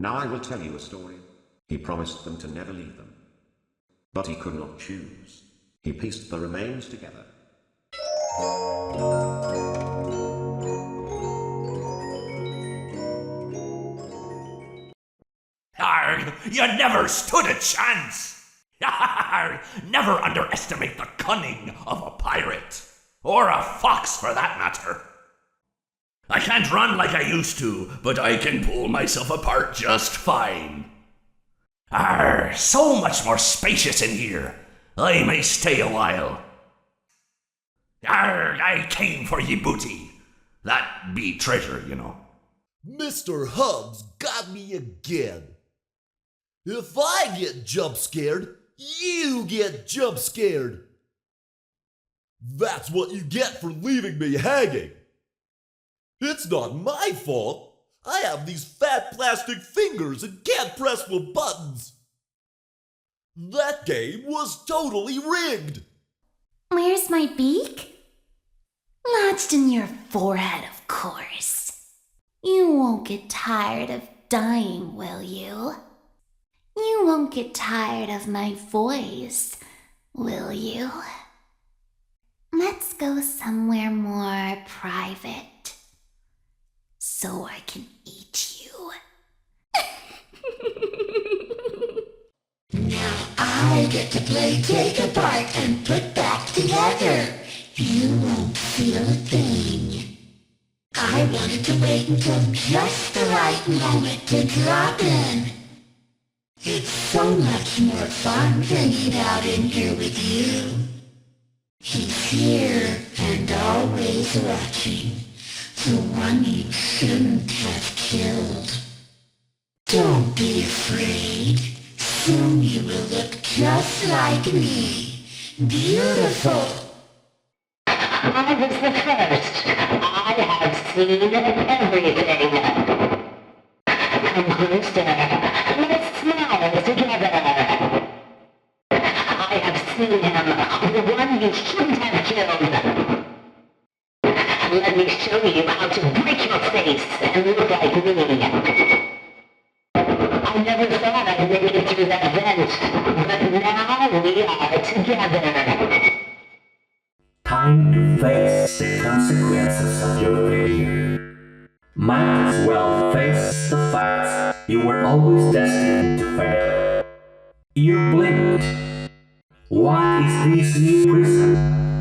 Now I will tell you a story. He promised them to never leave them. But he could not choose. He pieced the remains together. Arr, you never stood a chance! Arr, never underestimate the cunning of a pirate. Or a fox, for that matter. I can't run like I used to, but I can pull myself apart just fine. Arr, so much more spacious in here. I may stay a while. Arr, I came for ye booty. That be treasure, you know. Mr. Hubs got me again. If I get jump scared, you get jump scared. That's what you get for leaving me hanging. It's not my fault. I have these fat plastic fingers and can't press the buttons. That game was totally rigged. Where's my beak? Lodged in your forehead, of course. You won't get tired of dying, will you? You won't get tired of my voice, will you? Let's go somewhere more private, so I can eat you. Now I get to play take apart and put back together. You won't feel a thing. I wanted to wait until just the right moment to drop in. It's so much more fun hanging out in here with you. He's here and always watching, the one you shouldn't have killed. Don't be afraid. Soon you will look just like me. Beautiful. I was the first. I have seen everything. Come closer. Let's smile together. I have seen him, the one you shouldn't have killed. Let me show you how to break your face and look like me. I never thought I'd make it through that vent, but now we are together. Time to face the consequences of your failure. Might as well face the facts. You were always destined to fail. You blinked. What is this new prison?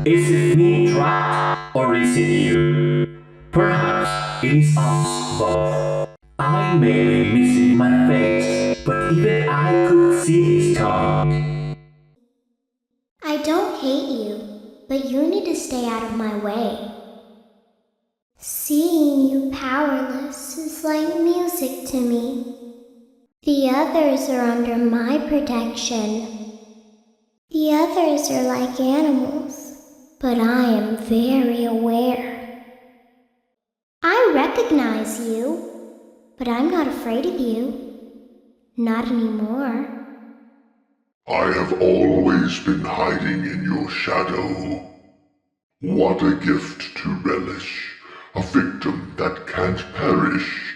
Is it me trapped, or is it you? Perhaps it is us both. I may be missing my face, but even I could see his tongue. I don't hate you, but you need to stay out of my way. Seeing you powerless is like music to me. The others are under my protection. The others are like animals, but I am very aware. I recognize you, but I'm not afraid of you. Not anymore. I have always been hiding in your shadow. What a gift to relish, a victim that can't perish.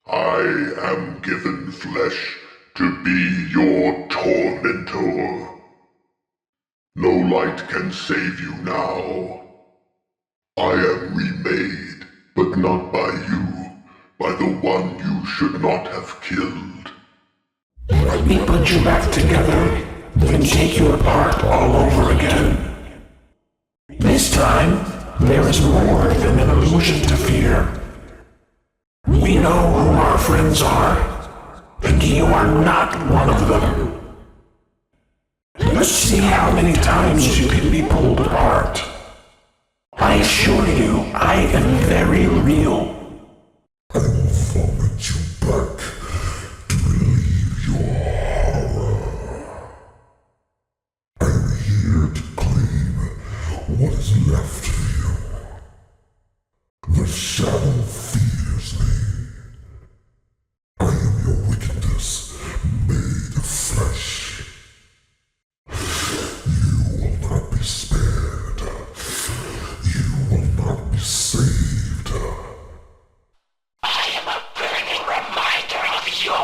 I am given flesh to be your tormentor. No light can save you now. I am remade, but not by you, by the one you should not have killed. Let me put you back together, then take you apart all over again. This time, there is more than an illusion to fear. We know who our friends are, and you are not one of them. Let's see how many times you can be pulled apart. I assure you, I am very real. I will vomit you back to relieve your horror. I am here to claim what is left of you. The shadow fears me. I am your wickedness made of flesh. You will not be spared. You will not be saved. I am a burning reminder of your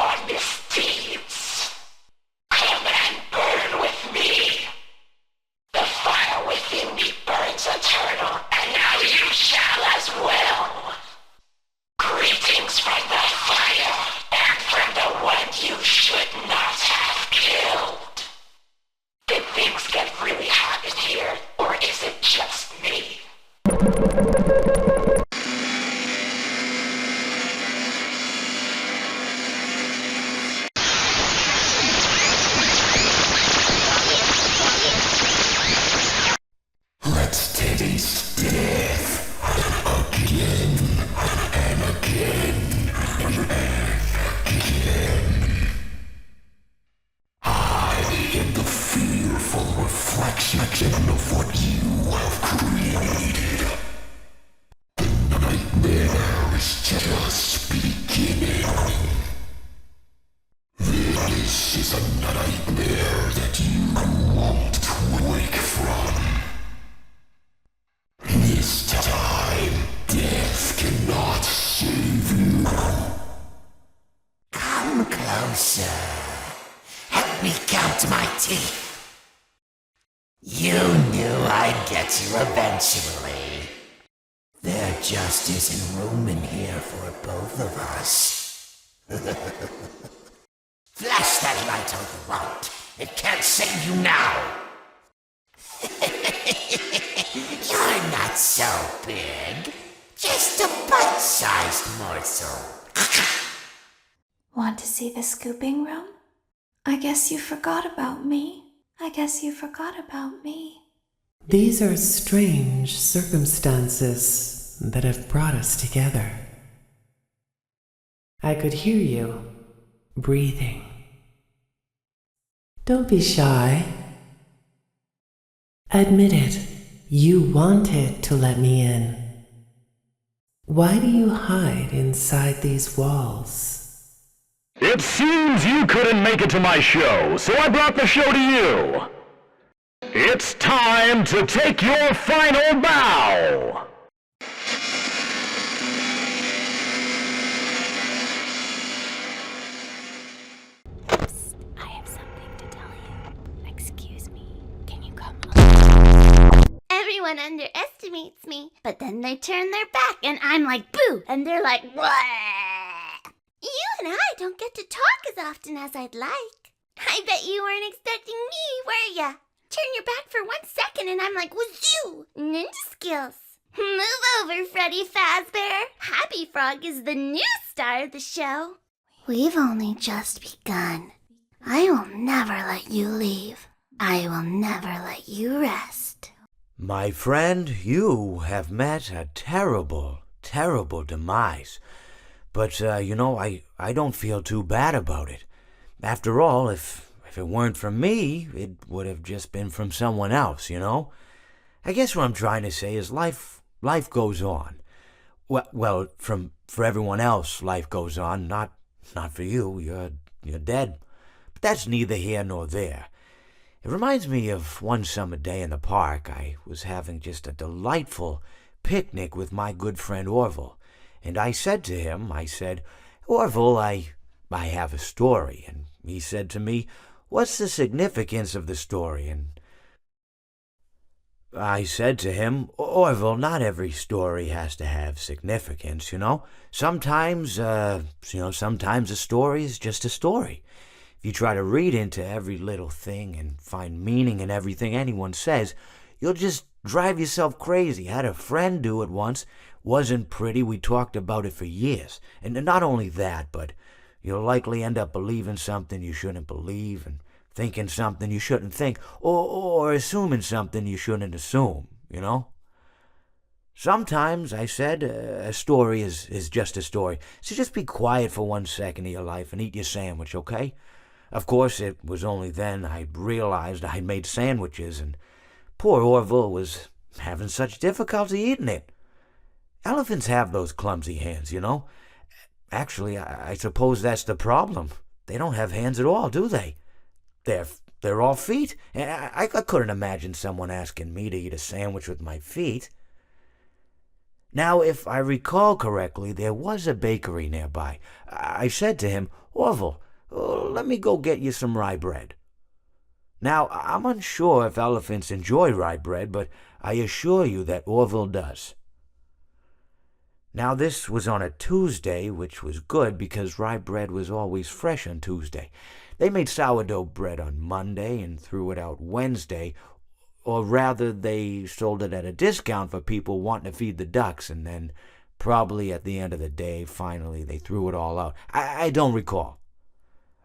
teeth. You knew I'd get you eventually. There just isn't room in here for both of us. Flash that light all you want. It can't save you now. You're not so big. Just a bite-sized morsel. Want to see the scooping room? I guess you forgot about me. These are strange circumstances that have brought us together. I could hear you breathing. Don't be shy. Admit it, you wanted to let me in. Why do you hide inside these walls? It seems you couldn't make it to my show, so I brought the show to you. It's time to take your final bow. I have something to tell you. Excuse me. Can you come? Everyone underestimates me, but then they turn their back and I'm like, boo! And they're like, what? You and I don't get to talk as often as I'd like. I bet you weren't expecting me, were ya? Turn your back for 1 second and I'm like, wazoo! Ninja skills. Move over, Freddy Fazbear. Happy Frog is the new star of the show. We've only just begun. I will never let you leave. I will never let you rest. My friend, you have met a terrible, terrible demise. But, I don't feel too bad about it. After all, if it weren't from me, it would have just been from someone else, you know? I guess what I'm trying to say is life goes on. Well, for everyone else, life goes on, not for you. You're dead. But that's neither here nor there. It reminds me of one summer day in the park. I was having just a delightful picnic with my good friend Orville. And I said to him, Orville, I have a story. And he said to me, what's the significance of the story? And I said to him, Orville, not every story has to have significance, you know? Sometimes a story is just a story. If you try to read into every little thing and find meaning in everything anyone says, you'll just drive yourself crazy. I had a friend do it once. Wasn't pretty. We talked about it for years. And not only that, but you'll likely end up believing something you shouldn't believe and thinking something you shouldn't think or assuming something you shouldn't assume, you know? Sometimes, I said, a story is just a story. So just be quiet for 1 second of your life and eat your sandwich, okay? Of course, it was only then I realized I'd made sandwiches and poor Orville was having such difficulty eating it. Elephants have those clumsy hands, you know. Actually, I suppose that's the problem. They don't have hands at all, do they? They're all feet. I couldn't imagine someone asking me to eat a sandwich with my feet. Now, if I recall correctly, there was a bakery nearby. I said to him, Orville, let me go get you some rye bread. Now, I'm unsure if elephants enjoy rye bread, but I assure you that Orville does. Now, this was on a Tuesday, which was good because rye bread was always fresh on Tuesday. They made sourdough bread on Monday and threw it out Wednesday, or rather, they sold it at a discount for people wanting to feed the ducks, and then probably at the end of the day, finally, they threw it all out. I don't recall.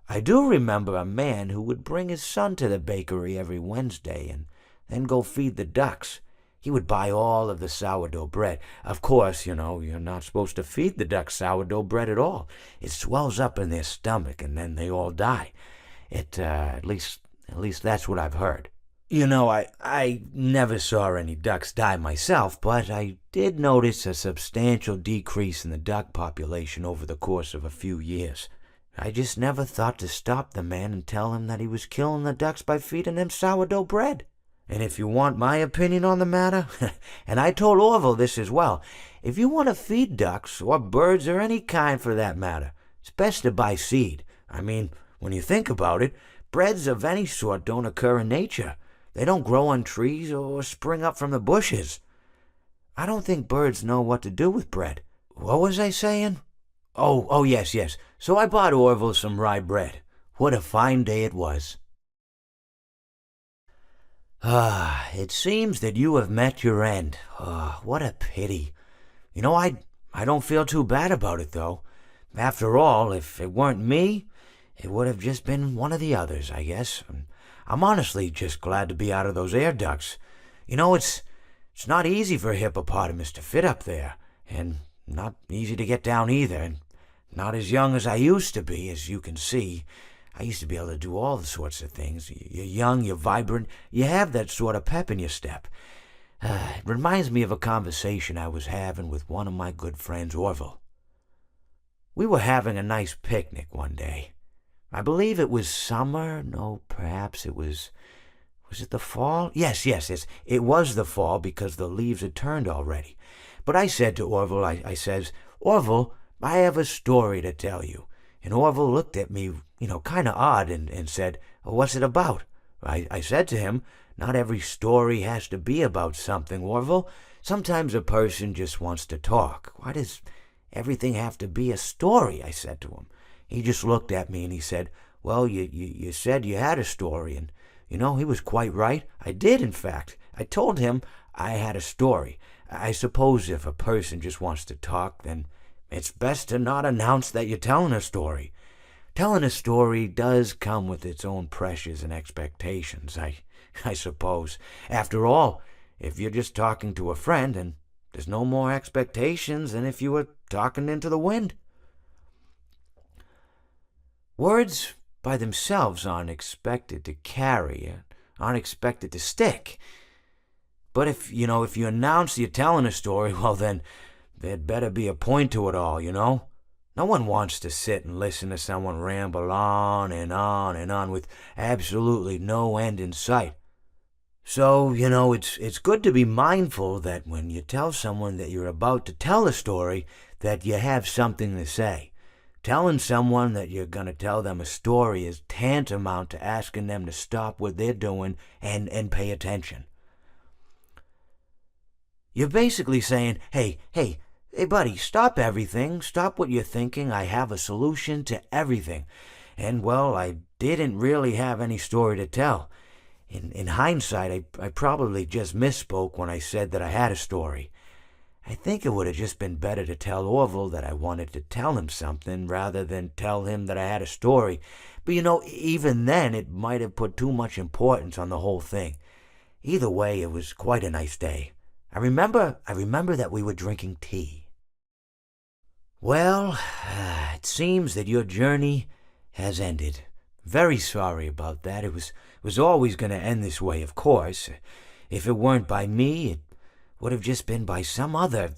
I do remember a man who would bring his son to the bakery every Wednesday and then go feed the ducks. He would buy all of the sourdough bread. Of course, you're not supposed to feed the ducks sourdough bread at all. It swells up in their stomach and then they all die. At least that's what I've heard. I never saw any ducks die myself, but I did notice a substantial decrease in the duck population over the course of a few years. I just never thought to stop the man and tell him that he was killing the ducks by feeding them sourdough bread. And if you want my opinion on the matter, and I told Orville this as well, if you want to feed ducks, or birds, or any kind for that matter, it's best to buy seed. I mean, when you think about it, breads of any sort don't occur in nature. They don't grow on trees or spring up from the bushes. I don't think birds know what to do with bread. What was I saying? Oh, yes. So I bought Orville some rye bread. What a fine day it was. It seems that you have met your end. What a pity. You know, I don't feel too bad about it, though. After all, if it weren't me, it would have just been one of the others, I guess. I'm honestly just glad to be out of those air ducts. You know, it's not easy for a hippopotamus to fit up there, and not easy to get down either, and not as young as I used to be, as you can see. I used to be able to do all the sorts of things. You're young, you're vibrant, you have that sort of pep in your step. It reminds me of a conversation I was having with one of my good friends, Orville. We were having a nice picnic one day. I believe it was summer. No, perhaps it was... Was it the fall? Yes, it was the fall because the leaves had turned already. But I said to Orville, I says, Orville, I have a story to tell you. And Orville looked at me, kind of odd and said, what's it about? I said to him, not every story has to be about something, Orville. Sometimes a person just wants to talk. Why does everything have to be a story? I said to him. He just looked at me and he said, well, you said you had a story, and he was quite right. I did, in fact. I told him I had a story. I suppose if a person just wants to talk, then it's best to not announce that you're telling a story. Telling a story does come with its own pressures and expectations, I suppose. After all, if you're just talking to a friend, then there's no more expectations than if you were talking into the wind. Words by themselves aren't expected to carry, aren't expected to stick. But if you announce you're telling a story, well then, there'd better be a point to it all, No one wants to sit and listen to someone ramble on and on and on with absolutely no end in sight. So, it's good to be mindful that when you tell someone that you're about to tell a story, that you have something to say. Telling someone that you're going to tell them a story is tantamount to asking them to stop what they're doing and pay attention. You're basically saying, hey, buddy, stop everything. Stop what you're thinking. I have a solution to everything. And, well, I didn't really have any story to tell. In hindsight, I probably just misspoke when I said that I had a story. I think it would have just been better to tell Orville that I wanted to tell him something rather than tell him that I had a story. But even then, it might have put too much importance on the whole thing. Either way, it was quite a nice day. I remember that we were drinking tea. Well, it seems that your journey has ended. Very sorry about that. It was always going to end this way, of course. If it weren't by me, it would have just been by some other,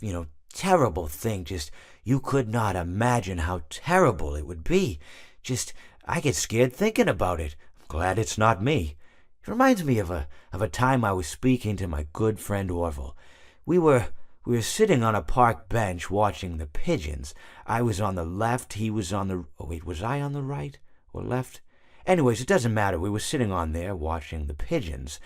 terrible thing. Just, you could not imagine how terrible it would be. Just, I get scared thinking about it. I'm glad it's not me. It reminds me of a time I was speaking to my good friend Orville. We were sitting on a park bench watching the pigeons. I was on the left, he was on the... Oh, wait, was I on the right or left? Anyways, it doesn't matter. We were sitting on there watching the pigeons.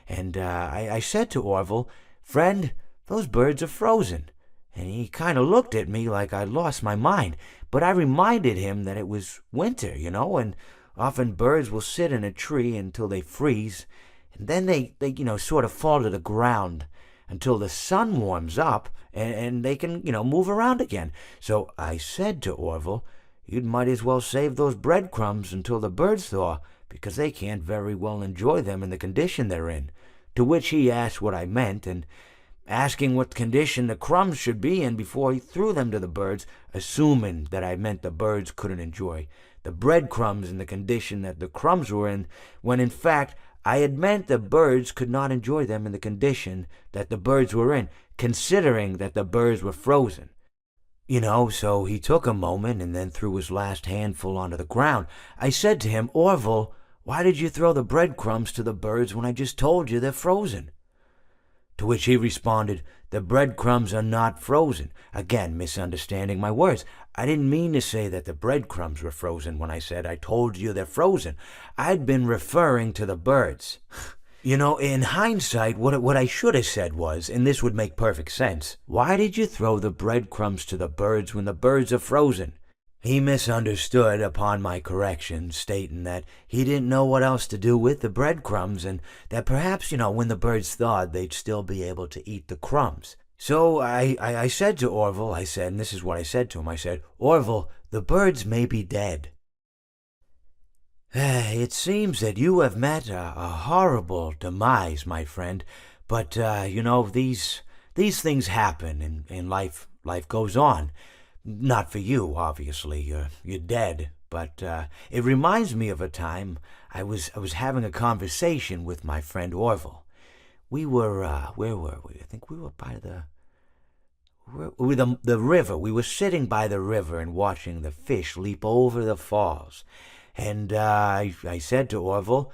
And I said to Orville, friend, those birds are frozen. And he kind of looked at me like I'd lost my mind. But I reminded him that it was winter, and often birds will sit in a tree until they freeze. And then they sort of fall to the ground until the sun warms up and they can, move around again. So I said to Orville, you might as well save those breadcrumbs until the birds thaw, because they can't very well enjoy them in the condition they're in. To which he asked what I meant, and asking what condition the crumbs should be in before he threw them to the birds, assuming that I meant the birds couldn't enjoy the breadcrumbs in the condition that the crumbs were in, when in fact I had meant the birds could not enjoy them in the condition that the birds were in, considering that the birds were frozen. So he took a moment and then threw his last handful onto the ground. I said to him, Orville, why did you throw the breadcrumbs to the birds when I just told you they're frozen? To which he responded, "The breadcrumbs are not frozen." Again, misunderstanding my words. I didn't mean to say that the breadcrumbs were frozen when I said I told you they're frozen. I'd been referring to the birds. You know, in hindsight, what I should have said was, and this would make perfect sense, why did you throw the breadcrumbs to the birds when the birds are frozen? He misunderstood upon my correction, stating that he didn't know what else to do with the breadcrumbs, and that perhaps, when the birds thawed, they'd still be able to eat the crumbs. So I said to Orville, and this is what I said to him, I said, "Orville, the birds may be dead." It seems that you have met a horrible demise, my friend, but, these things happen, and life goes on. Not for you, obviously. You're dead. But it reminds me of a time I was having a conversation with my friend Orville. We were where were we? I think we were by the river. We were sitting by the river and watching the fish leap over the falls. And I said to Orville,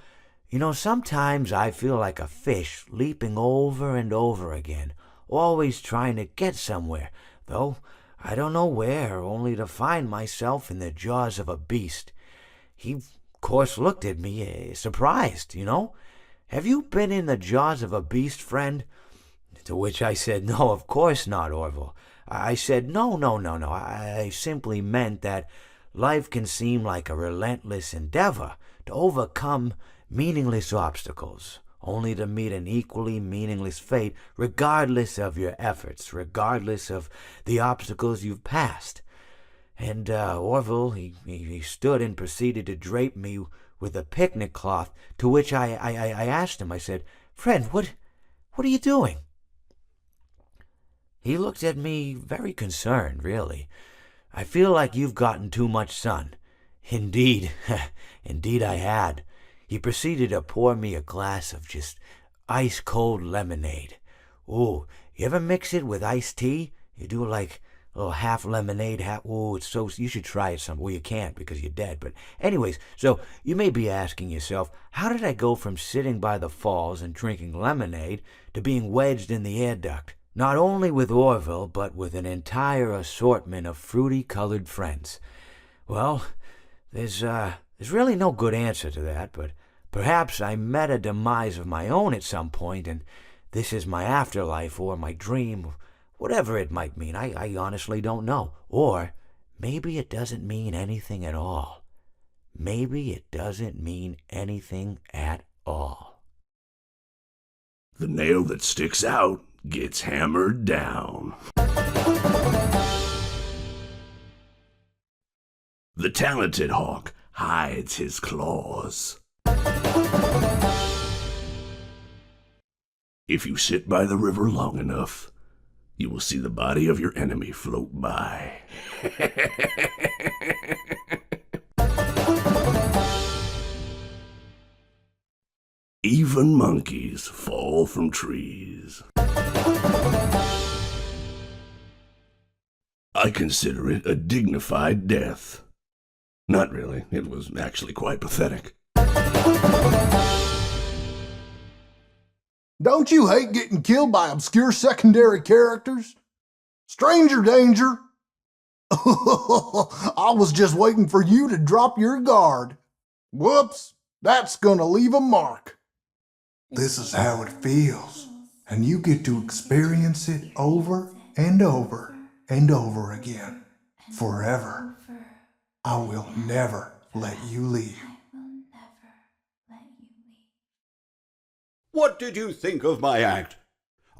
sometimes I feel like a fish leaping over and over again, always trying to get somewhere, though I don't know where, only to find myself in the jaws of a beast. He, of course, looked at me, surprised, "Have you been in the jaws of a beast, friend?" To which I said, "No, of course not, Orville." I said, No. I simply meant that life can seem like a relentless endeavor to overcome meaningless obstacles, only to meet an equally meaningless fate, regardless of your efforts, regardless of the obstacles you've passed. And Orville, he stood and proceeded to drape me with a picnic cloth, to which I asked him, I said, "Friend, what are you doing?" He looked at me very concerned, really. "I feel like you've gotten too much sun." Indeed, indeed I had. He proceeded to pour me a glass of just ice-cold lemonade. Ooh, you ever mix it with iced tea? You do like a little half lemonade, you should try it some. Well, you can't because you're dead. But anyways, so you may be asking yourself, how did I go from sitting by the falls and drinking lemonade to being wedged in the air duct? Not only with Orville, but with an entire assortment of fruity-colored friends. Well, there's really no good answer to that, but perhaps I met a demise of my own at some point, and this is my afterlife or my dream, whatever it might mean. I honestly don't know. Or maybe it doesn't mean anything at all. Maybe it doesn't mean anything at all. The nail that sticks out gets hammered down. The talented hawk hides his claws. If you sit by the river long enough, you will see the body of your enemy float by. Even monkeys fall from trees. I consider it a dignified death. Not really, it was actually quite pathetic. Don't you hate getting killed by obscure secondary characters? Stranger danger! I was just waiting for you to drop your guard. Whoops, that's gonna leave a mark. This is how it feels, and you get to experience it over and over and over again, forever. I will never let you leave. What did you think of my act?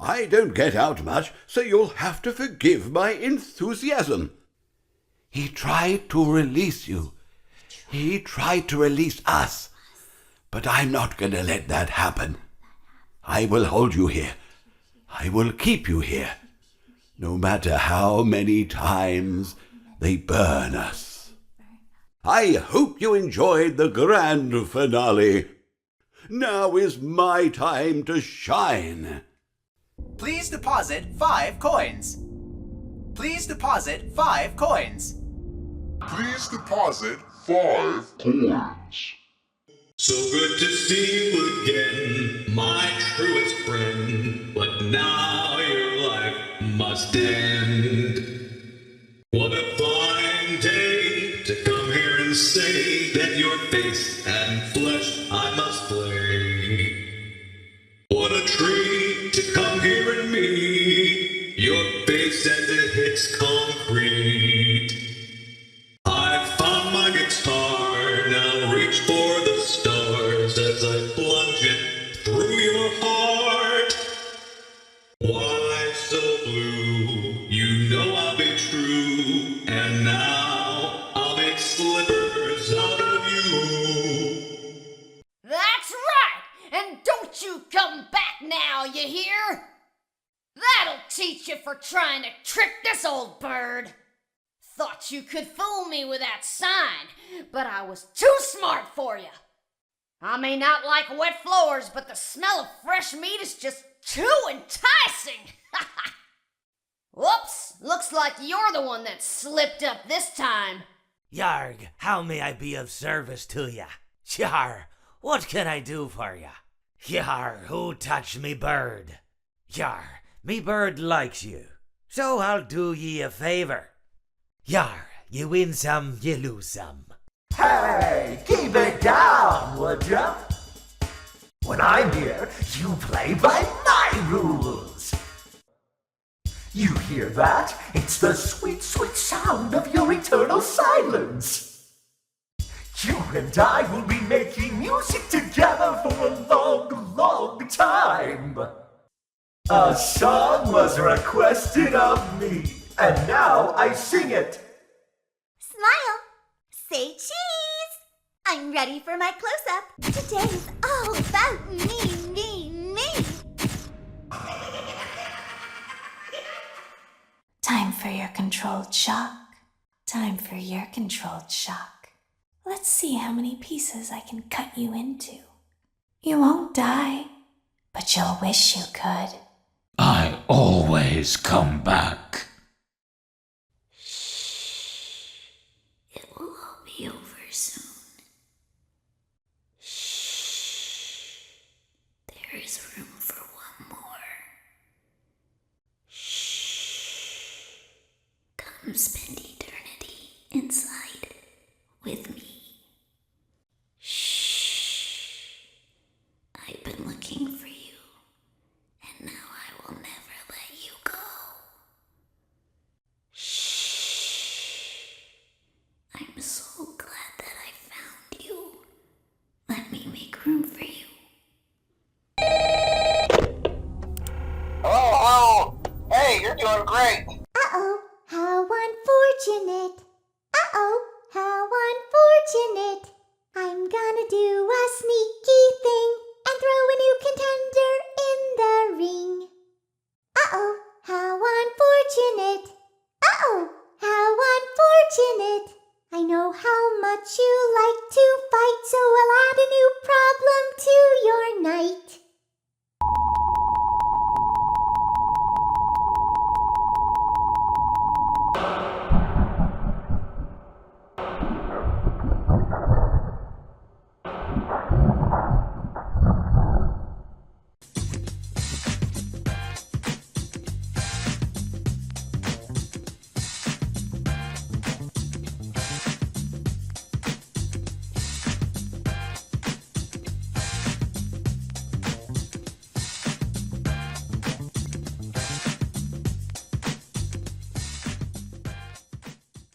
I don't get out much, so you'll have to forgive my enthusiasm. He tried to release you. He tried to release us. But I'm not going to let that happen. I will hold you here. I will keep you here, no matter how many times they burn us. I hope you enjoyed the grand finale. Now is my time to shine. Please deposit 5 coins. Please deposit 5 coins. Please deposit 5 coins. So good to see you again, my truest friend. but now your life must end. What a fine day to come here and say that your face and flesh I must flay. What a treat to come here and meet your face as it hits concrete. I found my guitar, now reach for the stars as I plunge it through your heart. Why so blue? You know I'll be true, and now I'll make slippers out of you. That's right! And don't you come back now, you hear? That'll teach you for trying to trick this old bird. Thought you could fool me with that sign, but I was too smart for you. I may not like wet floors, but the smell of fresh meat is just too enticing. Whoops, looks like you're the one that slipped up this time. Yarg, how may I be of service to ya? Yar, what can I do for ya? Yar, who touched me bird? Yar, me bird likes you, so I'll do ye a favor. Yar, you win some, you lose some. Hey, keep it down, would ya? When I'm here, you play by my rules. You hear that? It's the sweet, sweet sound of your eternal silence. You and I will be making music together for a long, long time. A song was requested of me, and now I sing it. Smile. Say cheese. I'm ready for my close-up. Today's all about me. Time for your controlled shock. Time for your controlled shock. Let's see how many pieces I can cut you into. You won't die, but you'll wish you could. I always come back. It will all be over soon. Shh. There is room for one more. Shh. Come spend eternity inside with me. Shh. I've been looking for you, and now I will never let you go. Shh. I'm so glad that I found you. Let me make room for you. Hello. Hey, you're doing great. Uh-oh, how unfortunate. Uh-oh, how unfortunate. I'm gonna do a sneaky thing and throw a new contender in the ring.